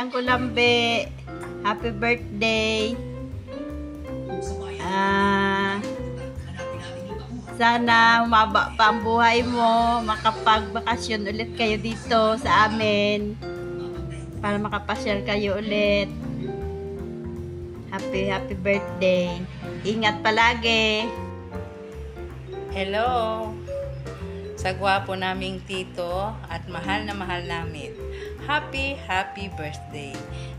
Uncle Lambe, happy birthday. Sana umaba pa ang buhay mo, makapagbakasyon ulit kayo dito sa amin para makapasyal kayo ulit. Happy birthday. Ingat palagi. Hello sa gwapo naming tito at mahal na mahal namin. Happy birthday.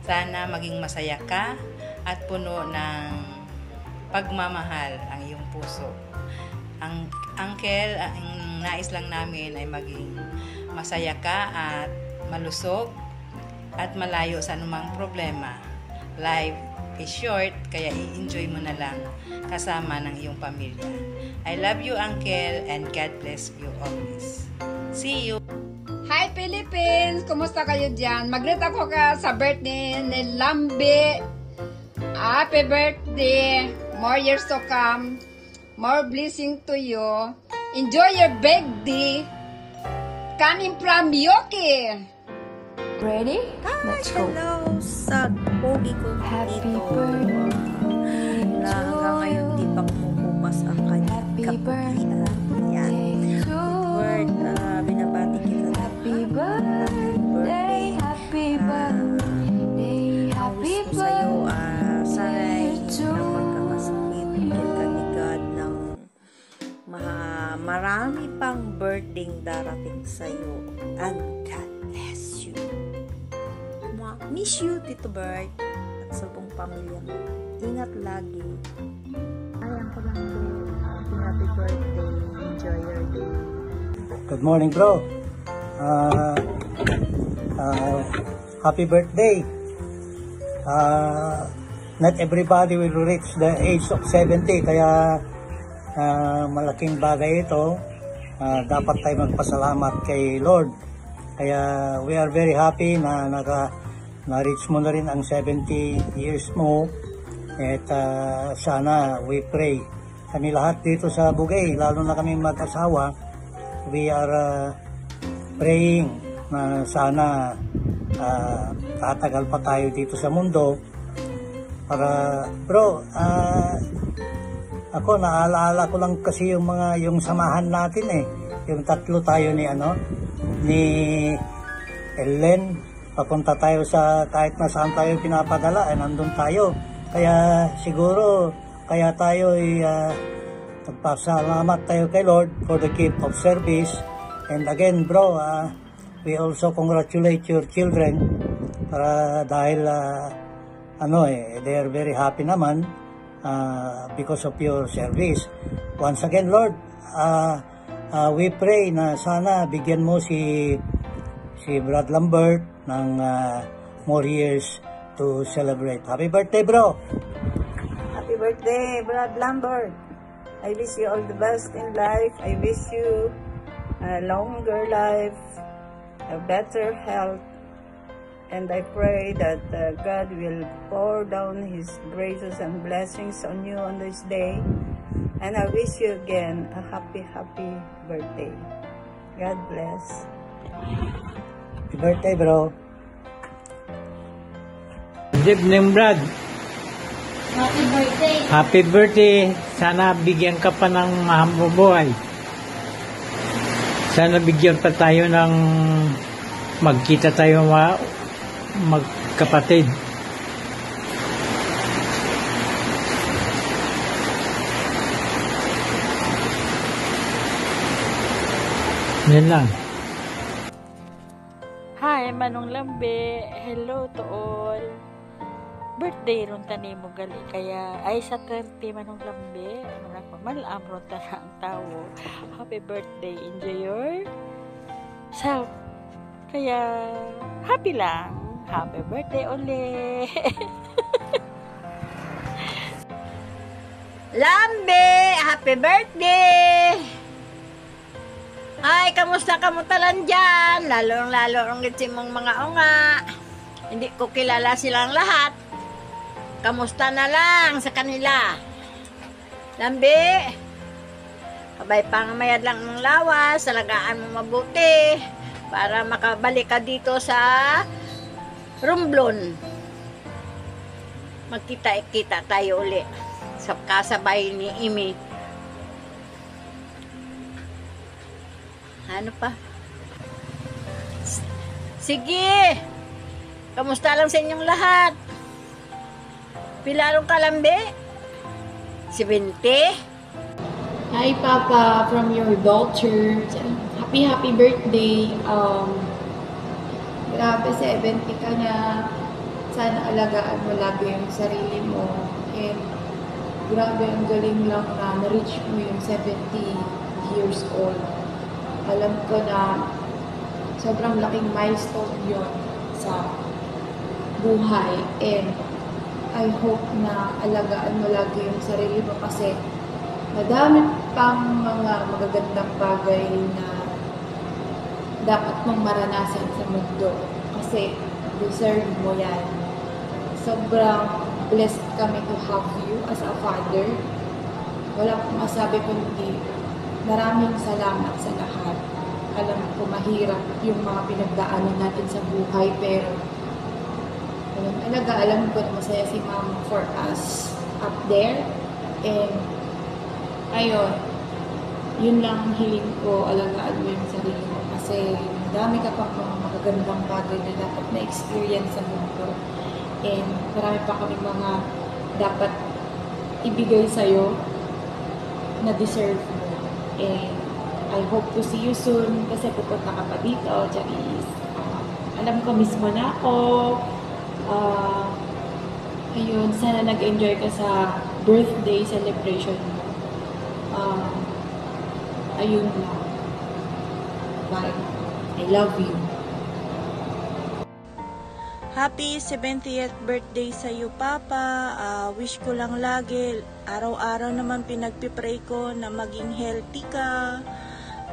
Sana maging masaya ka at puno ng pagmamahal ang iyong puso. Ang uncle, ang nais lang namin ay maging masaya ka at malusog at malayo sa anumang problema. Life is short, kaya i-enjoy mo na lang kasama ng iyong pamilya. I love you, Uncle, and God bless you always. See you! Hi, Philippines! Kumusta kayo dyan? Mag-greet ako sa birthday ni Lambe. Happy birthday! More years to come. More blessing to you. Enjoy your birthday. Coming from Yoki. Ready? Let's go. Hello sa pogi ko dito. Na hanggang ngayon di pa kumukupas ang kanyang kapatian. Yan. Word, binabati kita na happy birthday. Happy birthday. Happy Wish ko sa'yo, sana'y na magkakasakit. Bigyan ka ni God ng marami pang birthday darating sa'yo. And God bless you. Miss you, Tito Bert, at sa buong pamilya mo. Ingat lagi. Ayan ko lang po. Happy birthday. Enjoy your day. Good morning, bro. Happy birthday. Not everybody will reach the age of 70, kaya malaking bagay ito. Dapat tayo magpasalamat kay Lord. Kaya we are very happy na na-reach mo na rin ang 70 years mo. At sana we pray. Kami lahat dito sa Bugay, lalo na kami mag-asawa, we are praying na sana tatagal pa tayo dito sa mundo. Para, bro, ako naalaala ko lang kasi yung samahan natin yung tatlo tayo ni Ellen, papunta tayo sa kahit na saan tayo pinapadala, nandun tayo. Kaya siguro, kaya tayo nagpasalamat tayo kay Lord for the gift of service. And again, bro, we also congratulate your children para dahil they are very happy naman because of your service. Once again, Lord, we pray na sana bigyan mo si Brad Lambert ng more years to celebrate. Happy birthday, bro! Happy birthday, Brad Lambert. I wish you all the best in life. I wish you a longer life, a better health, and I pray that God will pour down His graces and blessings on you on this day. And I wish you again a happy birthday. God bless. Happy birthday, bro! Good evening, Brad. Happy birthday. Happy birthday. Sana bigyan ka pa ng mahambubuhay. Sana bigyan pa tayo ng magkita tayo magkapatid. Yan lang. Hi, Manong Lambe. Hello to all. Birthday ron tani mo gali kaya ay sa 30 Manong Lambe. Malaam ron ta ang tawo. Happy birthday. Enjoy your self. Kaya happy lang. Happy birthday uli. Lambe, happy birthday! Ay, kamusta ka mo talan dyan? Lalo ang mong mga unga. Hindi ko kilala silang lahat. Kamusta na lang sa kanila? Lambe, kabay pangamayad lang ng lawas, salagaan mo mabuti para makabalik ka dito sa Romblon. Magkita-kita tayo uli sa kasabay ni Imi. Ano pa? Sige! Kamusta lang sa inyong lahat? Pilarong kalambe? 70? Hi Papa, from your daughter. Happy birthday. Grabe, 70 ka na. Sana alagaan mo lagi yung sarili mo. And grabe, ang galing lang na na-reach mo yung 70 years old. Alam ko na sobrang laking milestone yon sa buhay. And I hope na alagaan mo lagi yung sarili mo kasi madami pang mga magagandang bagay na dapat mong maranasan sa mundo kasi deserve mo yan. Sobrang blessed kami to have you as a father. Wala akong masabi kundi maraming salamat sa lahat. Alam ko mahirap yung mga pinagdaanan natin sa buhay pero alam ko na masaya si Mom for us up there. And ayun, yun lang ang hiling ko, alagaan mo yung sarili mo kasi dami ka pang mga magagandang bagay na dapat na-experience sa mundo. And marami pa kami mga dapat ibigay sa'yo na deserve mo. And I hope to see you soon kasi pupunta ka pa dito, Charis. Alam ko, miss mo na ako. Ayun, sana nag-enjoy ka sa birthday celebration mo. Ayun lang. Bye. I love you. Happy 70th birthday sa iyo, Papa. Wish ko lang lagi, araw-araw naman pinagpipray ko na maging healthy ka.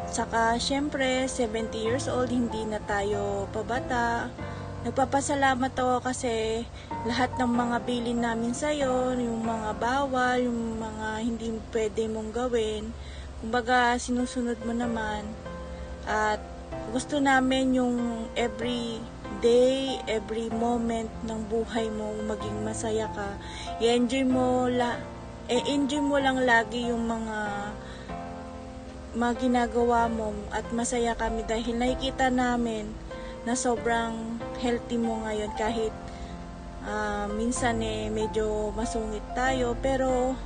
Saka, syempre, 70 years old, hindi na tayo pabata. Nagpapasalamat ako kasi lahat ng mga bilin namin sa'yo, yung mga bawal, yung mga hindi pwede mong gawin, kumbaga sinusunod mo naman. At gusto namin yung every day, every moment ng buhay mo maging masaya ka. I-enjoy mo lang lagi yung mga ginagawa mo at masaya kami dahil nakikita namin na sobrang healthy mo ngayon kahit minsan medyo masungit tayo pero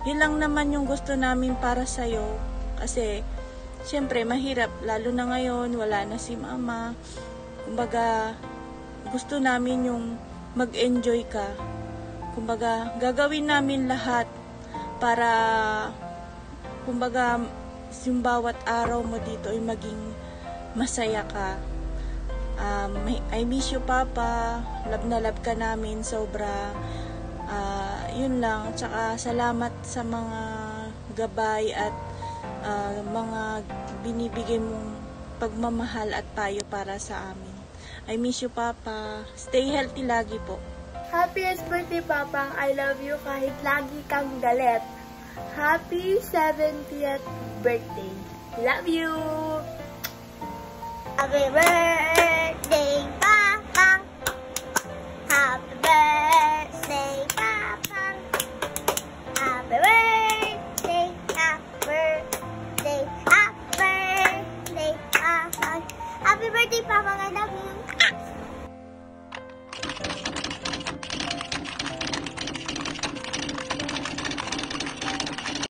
yun lang naman yung gusto namin para sa'yo kasi syempre mahirap lalo na ngayon wala na si Mama. Kumbaga gusto namin yung mag-enjoy ka. Kumbaga gagawin namin lahat para kumbaga yung bawat araw mo dito ay maging masaya ka. I miss you, Papa. Love na love ka namin sobra. Yun lang. Tsaka salamat sa mga gabay at mga binibigay mong pagmamahal at payo para sa amin. I miss you, Papa. Stay healthy lagi po. Happiest birthday, Papa. I love you kahit lagi kang galit. Happy 70th birthday. Love you. Happy birthday.